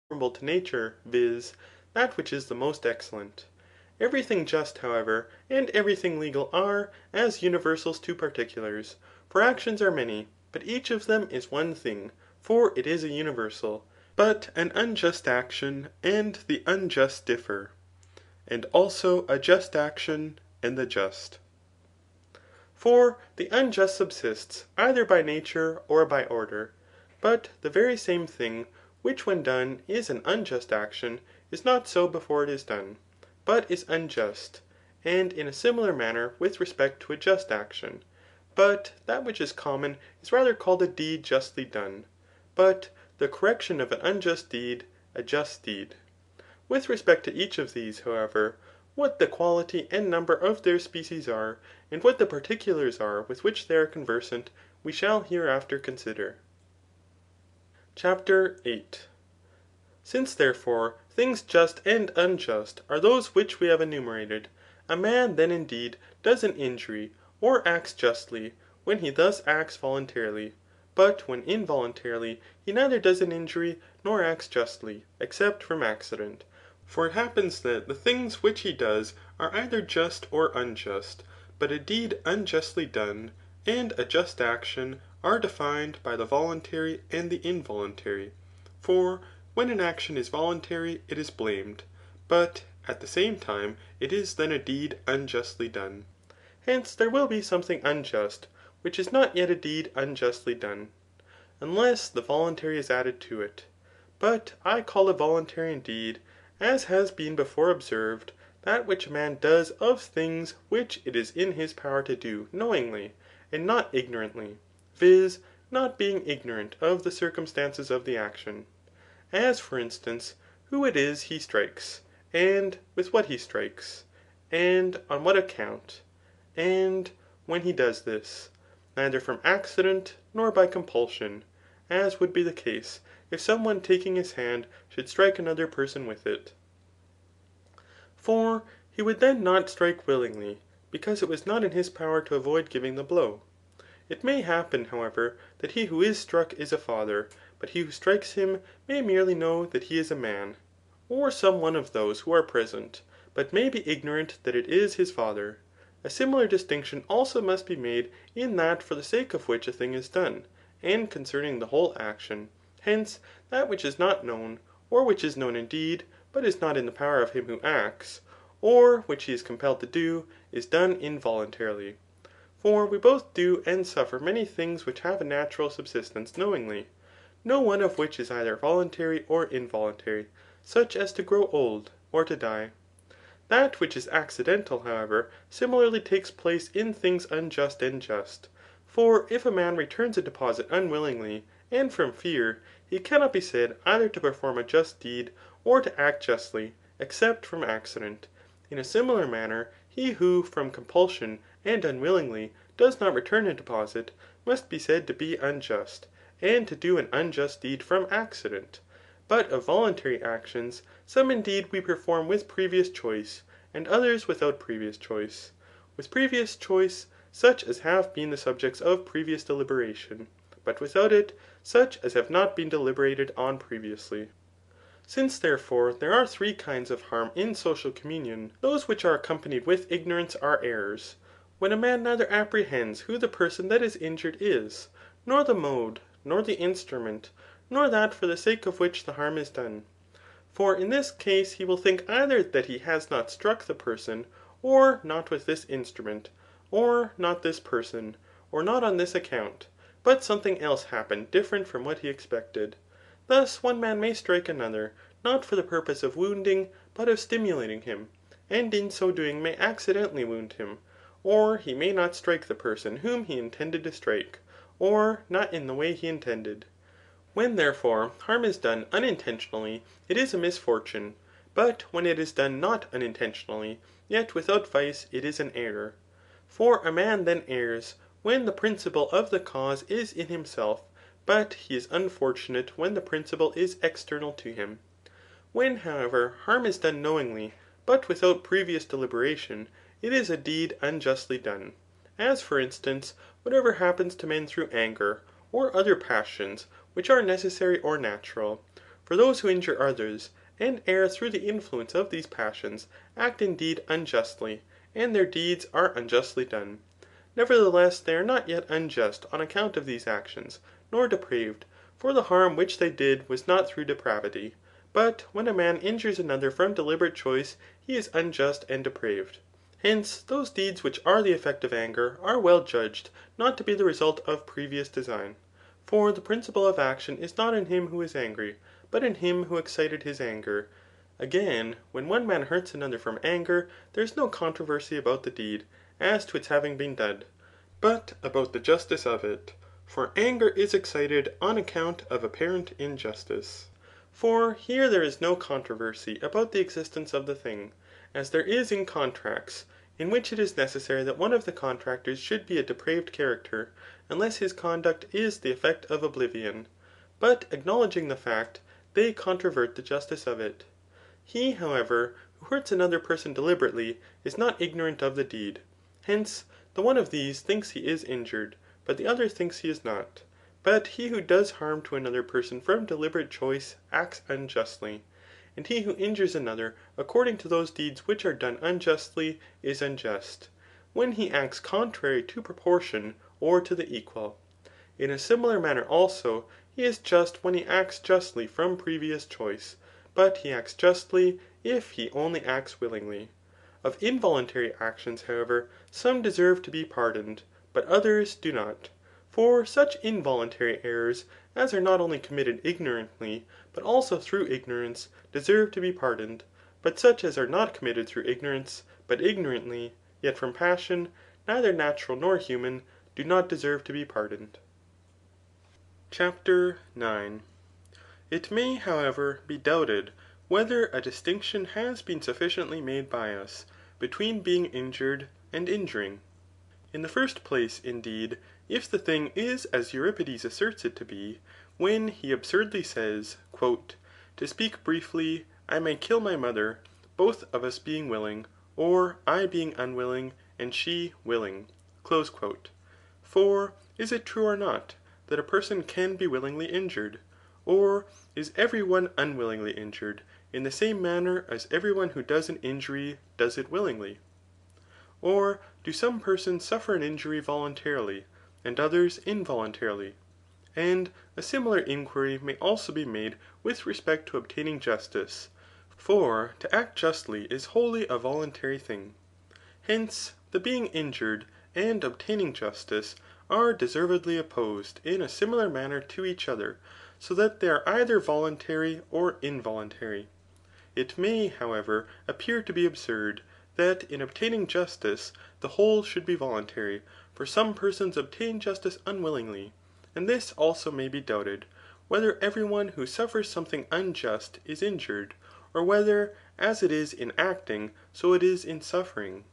conformable to nature, viz. That which is the most excellent. Every thing just, however, and every thing legal are as universals to particulars. For actions are many, but each of them is one thing, for it is a universal. But an unjust action and the unjust differ, and also a just action and the just. For the unjust subsists either by nature or by order. But the very same thing, which when done is an unjust action, is not so before it is done, but is unjust, and in a similar manner with respect to a just action. But that which is common is rather called a deed justly done, but the correction of an unjust deed, a just deed. With respect to each of these, however, what the quality and number of their species are, and what the particulars are with which they are conversant, we shall hereafter consider. CHAPTER 8. Since therefore things just and unjust are those which we have enumerated, a man then indeed does an injury, or acts justly, when he thus acts voluntarily, but when involuntarily he neither does an injury nor acts justly, except from accident. For it happens that the things which he does are either just or unjust, but a deed unjustly done, and a just action are defined by the voluntary and the involuntary. For when an action is voluntary, it is blamed, but at the same time it is then a deed unjustly done. Hence there will be something unjust, which is not yet a deed unjustly done, unless the voluntary is added to it. But I call a voluntary indeed, as has been before observed, that which a man does of things which it is in his power to do knowingly, and not ignorantly, viz. Not being ignorant of the circumstances of the action. As for instance, who it is he strikes, and with what he strikes, and on what account, and when he does this, neither from accident nor by compulsion, as would be the case if some one taking his hand should strike another person with it. For he would then not strike willingly, because it was not in his power to avoid giving the blow. It may happen, however, that he who is struck is a father, but he who strikes him may merely know that he is a man, or some one of those who are present, but may be ignorant that it is his father. A similar distinction also must be made in that for the sake of which a thing is done, and concerning the whole action. Hence, that which is not known, or which is known indeed, but is not in the power of him who acts, or which he is compelled to do, is done involuntarily. For we both do and suffer many things which have a natural subsistence knowingly, no one of which is either voluntary or involuntary, such as to grow old, or to die. That which is accidental, however, similarly takes place in things unjust and just. For if a man returns a deposit unwillingly, and from fear, he cannot be said either to perform a just deed, or to act justly, except from accident. In a similar manner, he who from compulsion and unwillingly does not return a deposit, must be said to be unjust, and to do an unjust deed from accident. But of voluntary actions, some indeed we perform with previous choice, and others without previous choice. With previous choice, such as have been the subjects of previous deliberation, but without it, such as have not been deliberated on previously. Since therefore there are three kinds of harm in social communion, those which are accompanied with ignorance are errors, when a man neither apprehends who the person that is injured is, nor the mode, nor the instrument, nor that for the sake of which the harm is done. For in this case he will think either that he has not struck the person, or not with this instrument, or not this person, or not on this account, but something else happened different from what he expected. Thus one man may strike another, not for the purpose of wounding, but of stimulating him, and in so doing may accidentally wound him. Or he may not strike the person whom he intended to strike, or not in the way he intended. When therefore harm is done unintentionally, it is a misfortune, but when it is done not unintentionally, yet without vice, it is an error. For a man then errs, when the principle of the cause is in himself, but he is unfortunate when the principle is external to him. When, however, harm is done knowingly, but without previous deliberation, it is a deed unjustly done. As for instance, whatever happens to men through anger, or other passions, which are necessary or natural. For those who injure others, and err through the influence of these passions, act indeed unjustly, and their deeds are unjustly done. Nevertheless, they are not yet unjust on account of these actions, nor depraved ; for the harm which they did was not through depravity. But when a man injures another from deliberate choice, he is unjust and depraved. Hence, those deeds which are the effect of anger are well judged not to be the result of previous design. For the principle of action is not in him who is angry, but in him who excited his anger. Again, when one man hurts another from anger, there is no controversy about the deed, as to its having been done, but about the justice of it. For anger is excited on account of apparent injustice. For here there is no controversy about the existence of the thing, as there is in contracts, in which it is necessary that one of the contractors should be a depraved character, unless his conduct is the effect of oblivion. But acknowledging the fact, they controvert the justice of it. He, however, who hurts another person deliberately, is not ignorant of the deed. Hence, the one of these thinks he is injured, but the other thinks he is not. But he who does harm to another person from deliberate choice, acts unjustly. And he who injures another according to those deeds which are done unjustly, is unjust, when he acts contrary to proportion or to the equal. In a similar manner also, he is just when he acts justly from previous choice, but he acts justly if he only acts willingly. Of involuntary actions, however, some deserve to be pardoned, but others do not. For such involuntary errors as are not only committed ignorantly, but also through ignorance, deserve to be pardoned ; but such as are not committed through ignorance, but ignorantly, yet from passion, neither natural nor human, do not deserve to be pardoned. CHAPTER IX. It may, however, be doubted whether a distinction has been sufficiently made by us, between being injured and injuring. In the first place, indeed, if the thing is as Euripides asserts it to be, when he absurdly says, To speak briefly, I may kill my mother, both of us being willing, or I being unwilling, and she willing. For is it true or not, that a person can be willingly injured? Or is every one unwillingly injured, in the same manner as every one who does an injury does it willingly? Or do some persons suffer an injury voluntarily, and others involuntarily? And a similar inquiry may also be made with respect to obtaining justice. For to act justly is wholly a voluntary thing. Hence, the being injured and obtaining justice are deservedly opposed in a similar manner to each other, so that they are either voluntary or involuntary. It may, however, appear to be absurd, that in obtaining justice, the whole should be voluntary, for some persons obtain justice unwillingly. And this also may be doubted, whether every one who suffers something unjust is injured, or whether, as it is in acting, so it is in suffering.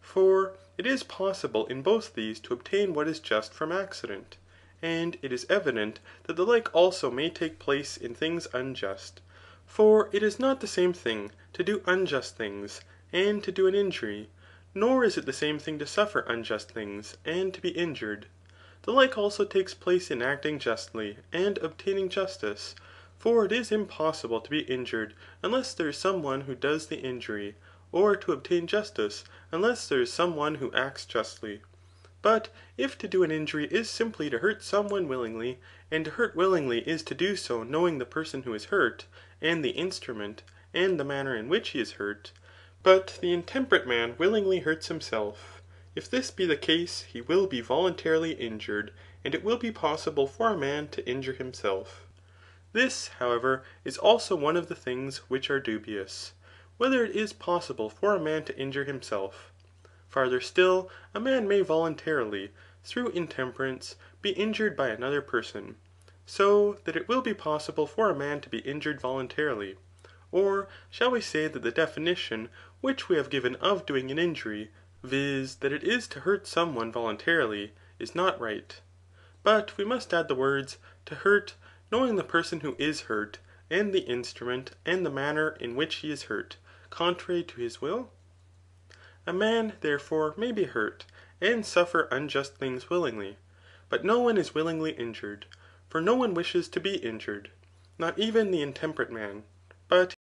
For it is possible in both these to obtain what is just from accident. And it is evident that the like also may take place in things unjust. For it is not the same thing to do unjust things, and to do an injury, nor is it the same thing to suffer unjust things, and to be injured. The like also takes place in acting justly, and obtaining justice. For it is impossible to be injured unless there is some one who does the injury, or to obtain justice unless there is some one who acts justly. But if to do an injury is simply to hurt some one willingly, and to hurt willingly is to do so knowing the person who is hurt, and the instrument, and the manner in which he is hurt, but the intemperate man willingly hurts himself, if this be the case, he will be voluntarily injured, and it will be possible for a man to injure himself. This, however, is also one of the things which are dubious, whether it is possible for a man to injure himself. Farther still, a man may voluntarily, through intemperance, be injured by another person, so that it will be possible for a man to be injured voluntarily. Or shall we say that the definition which we have given of doing an injury, viz. That it is to hurt some one voluntarily, is not right? But we must add the words, to hurt, knowing the person who is hurt, and the instrument, and the manner in which he is hurt, contrary to his will? A man, therefore, may be hurt, and suffer unjust things willingly. But no one is willingly injured, for no one wishes to be injured. not even the intemperate man, but.